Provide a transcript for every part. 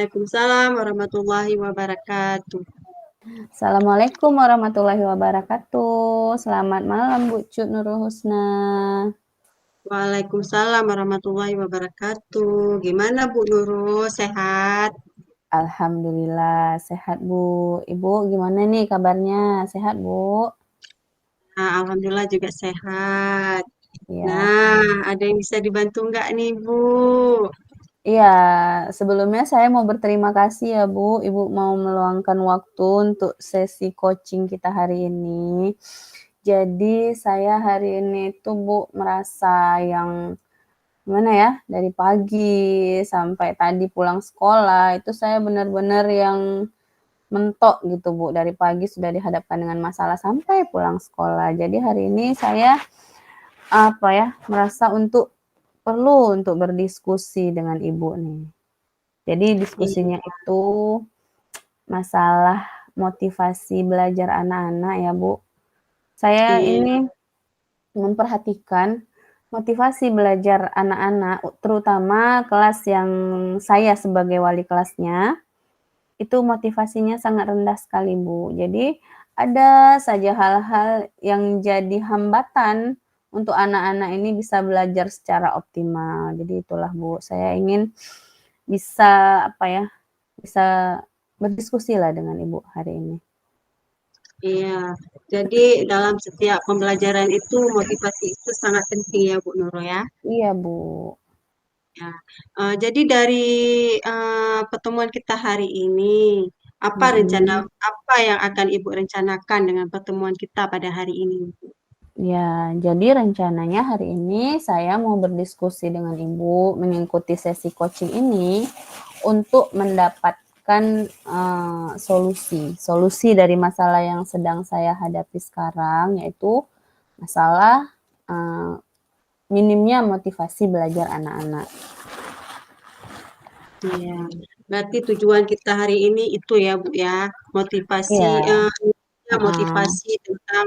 Waalaikumsalam warahmatullahi wabarakatuh. Assalamualaikum warahmatullahi wabarakatuh. Selamat malam Bu Cut Nurul Husna. Waalaikumsalam warahmatullahi wabarakatuh. Gimana Bu Nurul, sehat? Alhamdulillah sehat Bu. Ibu gimana nih kabarnya? Sehat Bu? Nah, alhamdulillah juga sehat. Ya. Nah, ada yang bisa dibantu nggak nih Bu? Iya, sebelumnya saya mau berterima kasih ya Bu, Ibu mau meluangkan waktu untuk sesi coaching kita hari ini. Jadi saya hari ini tuh Bu merasa yang gimana ya, dari pagi sampai tadi pulang sekolah itu saya benar-benar yang mentok gitu Bu, dari pagi sudah dihadapkan dengan masalah sampai pulang sekolah. Jadi hari ini saya merasa perlu untuk berdiskusi dengan Ibu nih. Jadi diskusinya Iya, itu masalah motivasi belajar anak-anak ya Bu. Saya iya, ini memperhatikan motivasi belajar anak-anak, terutama kelas yang saya sebagai wali kelasnya, itu motivasinya sangat rendah sekali Bu. Jadi ada saja hal-hal yang jadi hambatan untuk anak-anak ini bisa belajar secara optimal. Jadi itulah Bu, saya ingin bisa bisa berdiskusi lah dengan Ibu hari ini. iya. Jadi dalam setiap pembelajaran itu motivasi itu sangat penting ya Bu Nurul ya. Iya Bu. Ya. Jadi dari pertemuan kita hari ini, Mhm. apa yang akan Ibu rencanakan dengan pertemuan kita pada hari ini? Ya, jadi rencananya hari ini saya mau berdiskusi dengan Ibu mengikuti sesi coaching ini untuk mendapatkan solusi dari masalah yang sedang saya hadapi sekarang, yaitu masalah uh, minimnya motivasi belajar anak-anak. Iya, berarti tujuan kita hari ini itu ya Bu ya, motivasi Iya, uh, motivasi tentang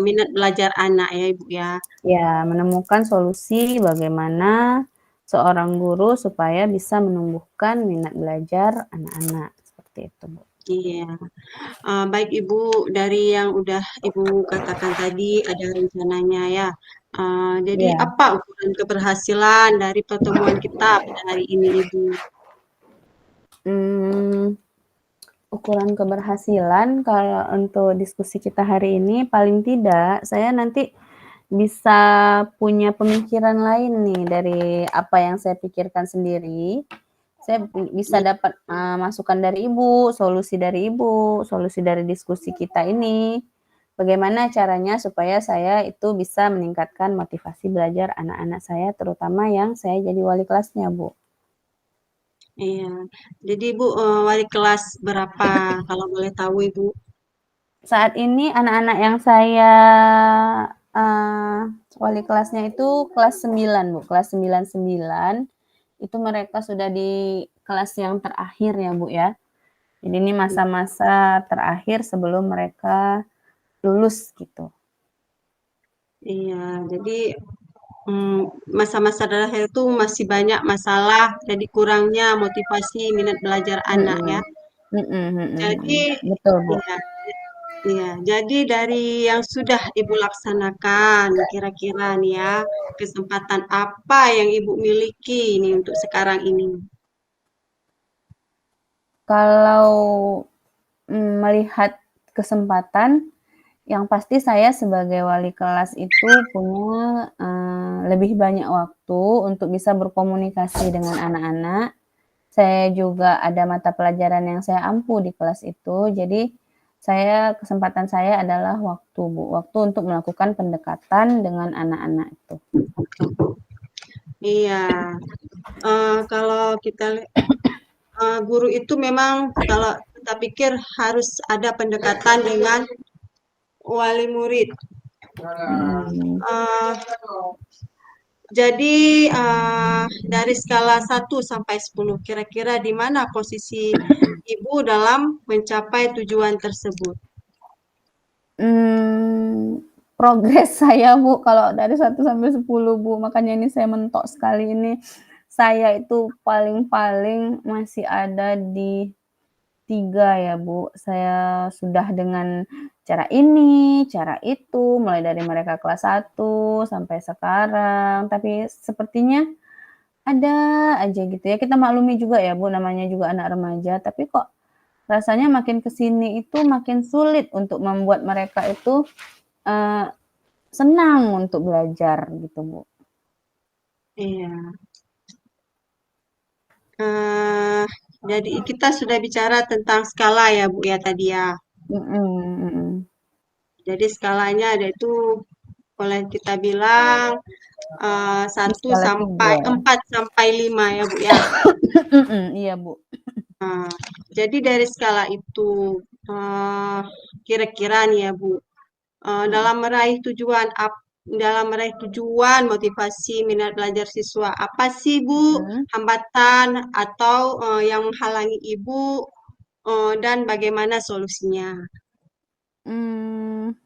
minat belajar anak ya Ibu ya. ya menemukan solusi bagaimana seorang guru supaya bisa menumbuhkan minat belajar anak-anak seperti itu Bu. Iya. Baik Ibu, dari yang udah Ibu katakan tadi ada rencananya ya. Jadi Ya. apa ukuran keberhasilan dari pertemuan kita pada hari ini Ibu? Hmm, ukuran keberhasilan kalau untuk diskusi kita hari ini paling tidak saya nanti bisa punya pemikiran lain nih dari apa yang saya pikirkan sendiri. Saya bisa dapat masukan dari Ibu, solusi dari diskusi kita ini. Bagaimana caranya supaya saya itu bisa meningkatkan motivasi belajar anak-anak saya, terutama yang saya jadi wali kelasnya, Bu. Iya. Jadi Ibu wali kelas berapa kalau boleh tahu Ibu? Saat ini anak-anak yang saya uh, wali kelasnya itu kelas 9 Bu, kelas 99. Itu mereka sudah di kelas yang terakhir ya Bu ya. Jadi ini masa-masa terakhir sebelum mereka lulus gitu. Iya, jadi masa-masa terakhir itu masih banyak masalah, jadi kurangnya motivasi minat belajar anak Mhm. ya. Mhm mhm mhm. Jadi, Betul Bu. iya, iya. Jadi dari yang sudah Ibu laksanakan, kira-kira nih ya, kesempatan apa yang Ibu miliki nih untuk sekarang ini? Kalau melihat kesempatan, yang pasti saya sebagai wali kelas itu punya lebih banyak waktu untuk bisa berkomunikasi dengan anak-anak. Saya juga ada mata pelajaran yang saya ampu di kelas itu, jadi kesempatan saya adalah waktu Bu, waktu untuk melakukan pendekatan dengan anak-anak itu. Iya, kalau kita guru itu memang kalau kita pikir harus ada pendekatan dengan wali murid. Mhm. Eh, jadi dari skala 1 sampai 10, kira-kira di mana posisi Ibu dalam mencapai tujuan tersebut? Progres saya Bu, kalau dari 1 sampai 10 Bu, makanya ini saya mentok sekali ini. saya itu paling-paling masih ada di 3 ya, Bu. Saya sudah dengan cara ini, cara itu, mulai dari mereka kelas 1 sampai sekarang, tapi sepertinya ada aja gitu ya, kita maklumi juga ya, Bu, namanya juga anak remaja, tapi kok rasanya makin ke sini itu makin sulit untuk membuat mereka itu, eee, senang untuk belajar gitu, Bu. Iya. Eee, jadi kita sudah bicara tentang skala ya, Bu, ya tadi ya. Mhm mhm. Jadi skalanya ada itu boleh kita bilang 1 Skala sampai 3. 4 sampai 5 ya, Bu, ya. Mhm, iya, Bu. Nah, jadi dari skala itu kira-kira nih ya, Bu, Mhm. dalam meraih tujuan motivasi minat belajar siswa, apa sih, Bu, Mhm. hambatan atau yang menghalangi Ibu dan bagaimana solusinya? Mmm,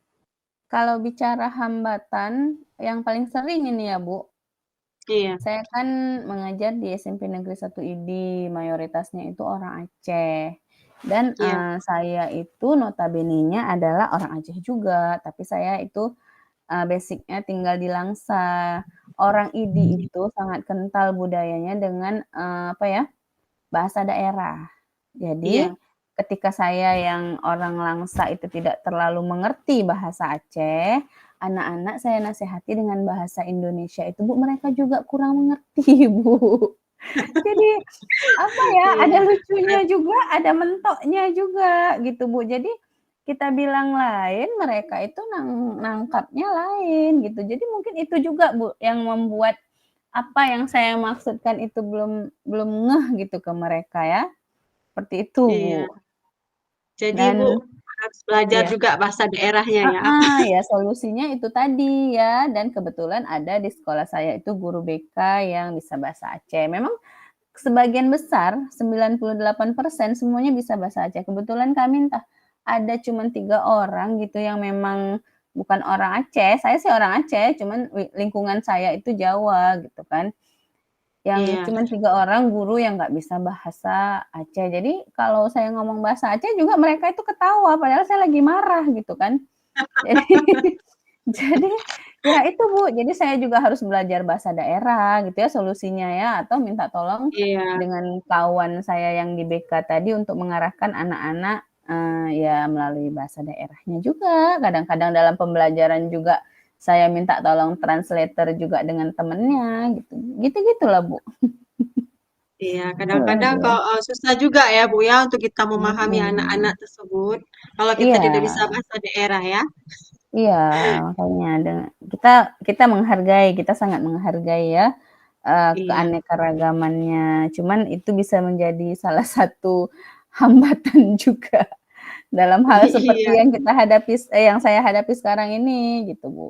kalau bicara hambatan, yang paling sering ini ya, Bu, Iya, saya kan mengajar di SMP Negeri 1 ID, mayoritasnya itu orang Aceh. Dan, iya, saya itu notabenenya adalah orang Aceh juga, tapi saya itu, basic-nya tinggal di Langsa. Orang ID itu sangat kental budayanya dengan, apa ya, bahasa daerah. Jadi, iya, ketika saya yang orang Langsa itu tidak terlalu mengerti bahasa Aceh, anak-anak saya nasihati dengan bahasa Indonesia itu, Bu, mereka juga kurang mengerti, Bu. Jadi, apa ya, ada iya. lucunya juga, ada mentoknya juga gitu, Bu. Jadi, kita bilang lain, mereka itu nangkapnya lain gitu. Jadi mungkin itu juga, Bu, yang membuat apa yang saya maksudkan itu belum belum ngeh gitu ke mereka ya. Seperti itu, Bu. Iya. Jadi Ibu Dan harus belajar iya, juga bahasa daerahnya ya? heeh, ya solusinya itu tadi ya, dan kebetulan ada di sekolah saya itu guru BK yang bisa bahasa Aceh. Memang sebagian besar, 98% semuanya bisa bahasa Aceh. Kebetulan kami entah ada cuman 3 orang gitu yang memang bukan orang Aceh, saya sih orang Aceh, cuman lingkungan saya itu Jawa gitu kan. Yang Iya. cuman 3 orang guru yang nggak bisa bahasa Aceh. Jadi kalau saya ngomong bahasa Aceh juga mereka itu ketawa, padahal saya lagi marah gitu kan. Jadi jadi ya itu, Bu, jadi saya juga harus belajar bahasa daerah gitu ya solusinya ya, atau minta tolong Iya, dengan kawan saya yang di BK tadi untuk mengarahkan anak-anak, ya melalui bahasa daerahnya juga. Kadang-kadang dalam pembelajaran juga saya minta tolong translator juga dengan temennya gitu. Gitu-gitulah, Bu. iya. Kadang-kadang Aduh, kok, susah juga ya, Bu, ya, untuk kita memahami anak-anak mhm. tersebut, kalau kita Iya tidak bisa bahasa daerah ya. iya, makanya kita kita menghargai, kita sangat menghargai ya, Iya. keanekaragamannya. Cuman itu bisa menjadi salah satu hambatan juga dalam hal seperti Iya, yang saya hadapi sekarang ini gitu, Bu.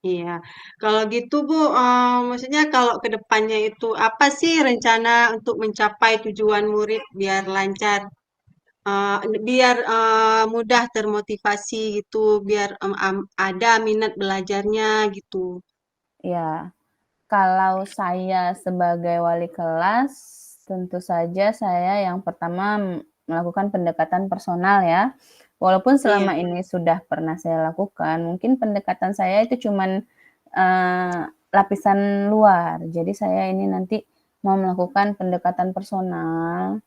iya. Kalau gitu, Bu, maksudnya kalau ke depannya itu apa sih rencana untuk mencapai tujuan murid biar lancar, biar, mudah termotivasi gitu, biar, ada minat belajarnya gitu? Ya, kalau saya sebagai wali kelas, tentu saja saya yang pertama melakukan pendekatan personal ya. Walaupun Iya, selama ini sudah pernah saya lakukan, mungkin pendekatan saya itu cuman, lapisan luar. Jadi saya ini nanti mau melakukan pendekatan personal,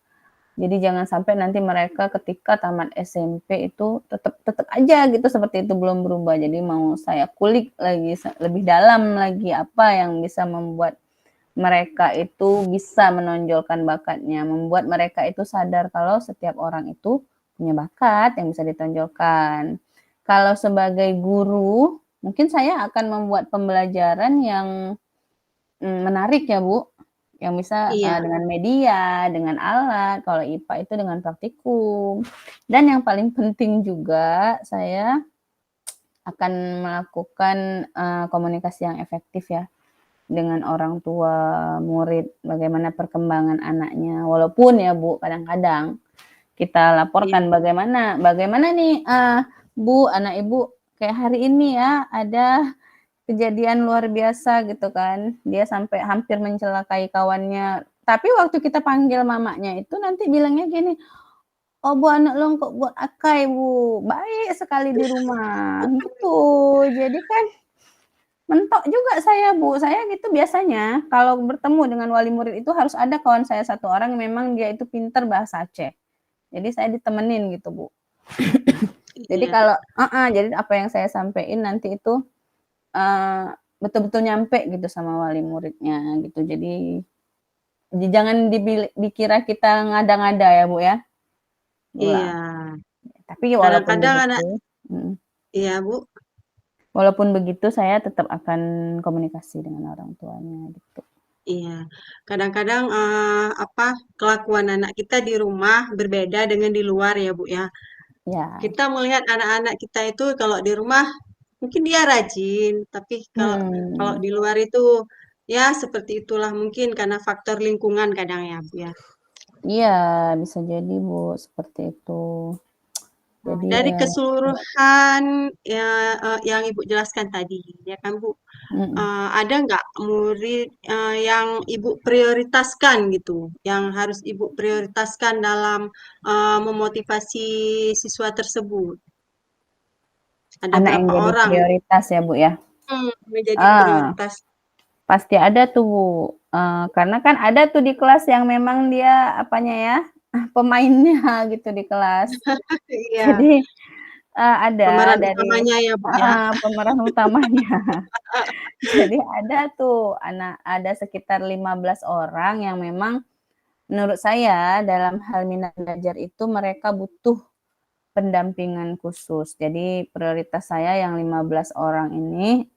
jadi jangan sampai nanti mereka ketika tamat SMP itu tetep tetep aja gitu seperti itu, belum berubah. Jadi mau saya kulik lagi lebih dalam lagi, apa yang bisa membuat mereka itu bisa menonjolkan bakatnya, membuat mereka itu sadar kalau setiap orang itu punya bakat yang bisa ditonjolkan. Kalau sebagai guru, mungkin saya akan membuat pembelajaran yang menarik ya, Bu, yang bisa, iya, dengan media, dengan alat, kalau IPA itu dengan praktikum. Dan yang paling penting juga saya akan melakukan, komunikasi yang efektif ya, dengan orang tua murid, bagaimana perkembangan anaknya. Walaupun ya, Bu, kadang-kadang kita iya, laporkan bagaimana bagaimana nih, Bu, anak Ibu kayak hari ini ya ada kejadian luar biasa gitu kan, dia sampai hampir mencelakai kawannya. Tapi waktu kita panggil mamanya itu nanti bilangnya gini, "Oh Bu, anak Long kok buat akai Bu, baik sekali di rumah." Gitu. Jadi kan mentok juga saya Bu, saya gitu biasanya kalau bertemu dengan wali murid itu harus ada kawan saya 1 orang yang memang dia itu pinter bahasa Aceh. Jadi saya ditemenin gitu Bu. Jadi Iya, kalau jadi apa yang saya sampein nanti itu, eee, betul-betul nyampe gitu sama wali muridnya gitu. Jadi jangan dikira kita ngada-ngada ya Bu ya, iya. pulang. Tapi walaupun Kadang-kadang anak begitu mhm, iya, Bu. walaupun begitu saya tetap akan komunikasi dengan orang tuanya gitu. Iya. Kadang-kadang, apa, kelakuan anak kita di rumah berbeda dengan di luar ya, Bu, ya. Ya, Kita melihat anak-anak kita itu kalau di rumah mungkin dia rajin, tapi kalau kalau hmm, di luar itu ya seperti itulah mungkin karena faktor lingkungan kadang ya, Bu, ya. iya bisa jadi Bu, seperti itu. Nah, Jadi, dari keseluruhan ya, yang Ibu jelaskan tadi, ya kan, Bu? mhm, Ada nggak murid yang Ibu prioritaskan gitu, yang harus Ibu prioritaskan dalam memotivasi siswa tersebut? Ada anak yang berapa jadi orang prioritas ya Bu ya? menjadi Ah. prioritas? Pasti ada tuh, Bu, karena kan ada tuh di kelas yang memang dia apanya ya, pemainnya gitu di kelas. Iya, Jadi, ada pemeran dari utamanya ya, Bu, ya. pemeran utamanya. Jadi ada tuh ada sekitar 15 orang yang memang menurut saya dalam hal minat belajar itu mereka butuh pendampingan khusus. Jadi prioritas saya yang 15 orang ini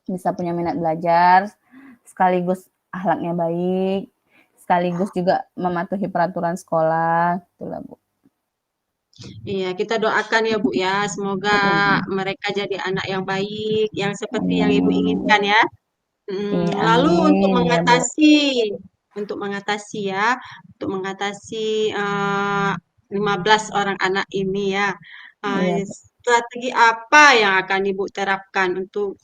bisa punya minat belajar, sekaligus akhlaknya baik, sekaligus juga mematuhi peraturan sekolah, gitulah, Bu. Iya, kita doakan ya, Bu, ya. Semoga Mhm, mereka jadi anak yang baik, yang seperti yang Ibu inginkan amin. ya. Iya, Lalu amin, ya, Bu. untuk mengatasi ya, untuk mengatasi 15 orang anak ini ya, Iya, Bu. strategi apa yang akan Ibu terapkan untuk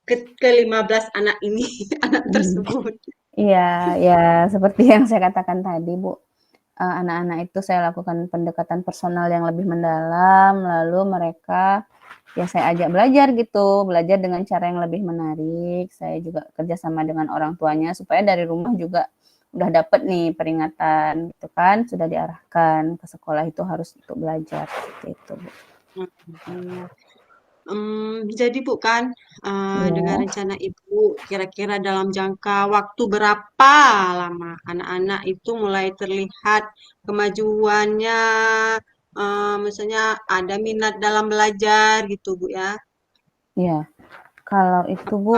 ke-15 anak ini, anak Mhm. tersebut? Iya, ya seperti yang saya katakan tadi, Bu, anak-anak itu saya lakukan pendekatan personal yang lebih mendalam, lalu mereka ya saya ajak belajar gitu, belajar dengan cara yang lebih menarik. Saya juga kerjasama dengan orang tuanya supaya dari rumah juga udah dapet nih peringatan gitu kan, sudah diarahkan ke sekolah itu harus untuk belajar, seperti itu, Bu. Iya. Jadi Bu kan, dengan Iya, rencana Ibu, kira-kira dalam jangka waktu berapa lama anak-anak itu mulai terlihat kemajuannya, misalnya ada minat dalam belajar gitu Bu ya? iya. Kalau itu, Bu,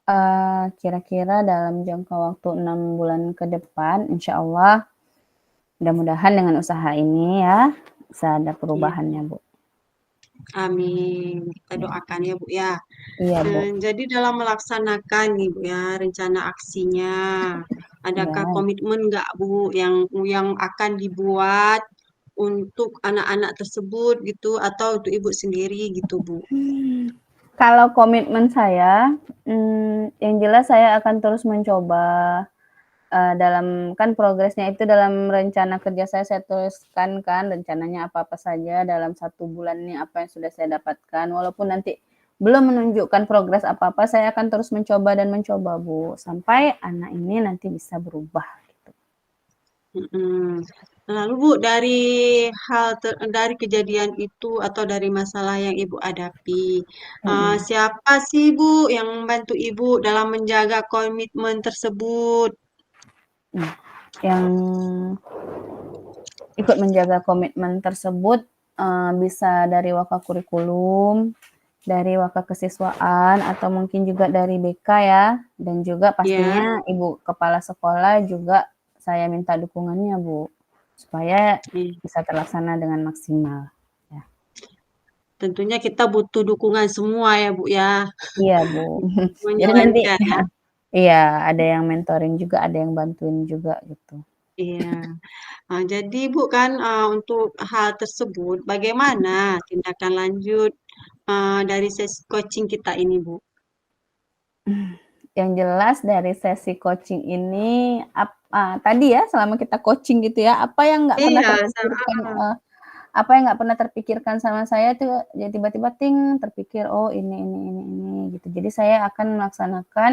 Apa kira-kira dalam jangka waktu 6 bulan ke depan, insyaallah mudah-mudahan dengan usaha ini ya, bisa ada iya, perubahannya, Bu. amin. Kita Iya. doakan ya Bu ya. Iya, Bu. Jadi dalam melaksanakan nih Bu ya, rencana aksinya, adakah Iya. komitmen nggak Bu yang akan dibuat untuk anak-anak tersebut gitu atau untuk Ibu sendiri gitu Bu? Kalau komitmen saya, yang jelas saya akan terus mencoba, dalam kan progresnya itu dalam rencana kerja saya tuliskan kan rencananya apa-apa saja dalam 1 bulan ini apa yang sudah saya dapatkan, walaupun nanti belum menunjukkan progres apa-apa, saya akan terus mencoba dan mencoba, Bu, sampai anak ini nanti bisa berubah gitu. Mhm. Lalu Bu, dari kejadian itu atau dari masalah yang Ibu hadapi, Mhm. siapa sih Bu yang membantu Ibu dalam menjaga komitmen tersebut? Nah, yang ikut menjaga komitmen tersebut, bisa dari wakakurikulum, dari wakakesiswaan, atau mungkin juga dari BK ya, dan juga Ya, pastinya ibu kepala sekolah juga saya minta dukungannya, Bu, supaya iya. bisa terlaksana dengan maksimal, ya. Tentunya kita butuh dukungan semua ya Bu ya, Iya, Bu. semuanya Jadi nanti lancar ya. iya, ada yang mentoring juga, ada yang bantuin juga gitu. Iya. Jadi Bu kan, untuk hal tersebut bagaimana tindakan lanjut dari sesi coaching kita ini, Bu? Yang jelas dari sesi coaching ini, tadi ya selama kita coaching gitu ya, apa yang nggak pernah Iya, terpikirkan apa yang nggak pernah terpikirkan sama saya tuh ya tiba-tiba ting terpikir, "Oh ini," gitu. Jadi saya akan melaksanakan,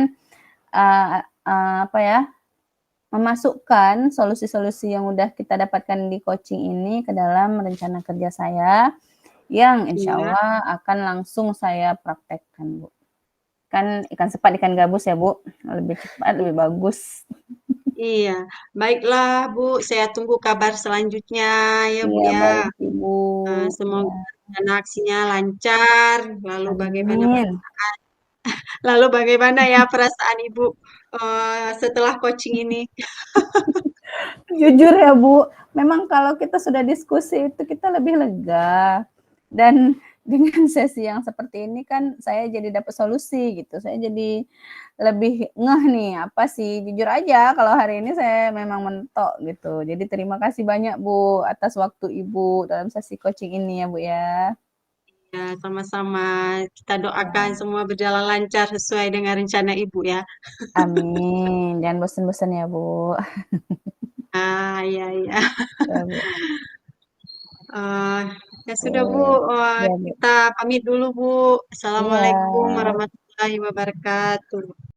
eee apa ya, memasukkan solusi-solusi yang udah kita dapatkan di coaching ini ke dalam rencana kerja saya, yang insya iya, Allah akan langsung saya praktekkan, Bu. Kan ikan cepat ikan gabus ya, Bu, lebih cepat lebih bagus. iya. Baiklah, Bu, saya tunggu kabar selanjutnya ya, Bu, Iya, ya. baik Ibu. Semoga Ya, rencana aksinya lancar, amin. lalu bagaimana ya perasaan Ibu, setelah coaching ini? Jujur ya, Bu, memang kalau kita sudah diskusi itu kita lebih lega. Dan dengan sesi yang seperti ini kan saya jadi dapat solusi gitu. Saya jadi lebih ngeh nih, apa sih, jujur aja kalau hari ini saya memang mentok gitu. Jadi terima kasih banyak, Bu, atas waktu Ibu dalam sesi coaching ini ya, Bu, ya. Ya, sama-sama. Kita doakan Ya, semua berjalan lancar sesuai dengan rencana Ibu ya. amin. Jangan bosan-bosan ya, Bu. Iya, iya. Ya, Bu. Eh, ya sudah, Bu. Oke. Ya, Bu. Kita pamit dulu, Bu. Iya. Assalamualaikum warahmatullahi wabarakatuh.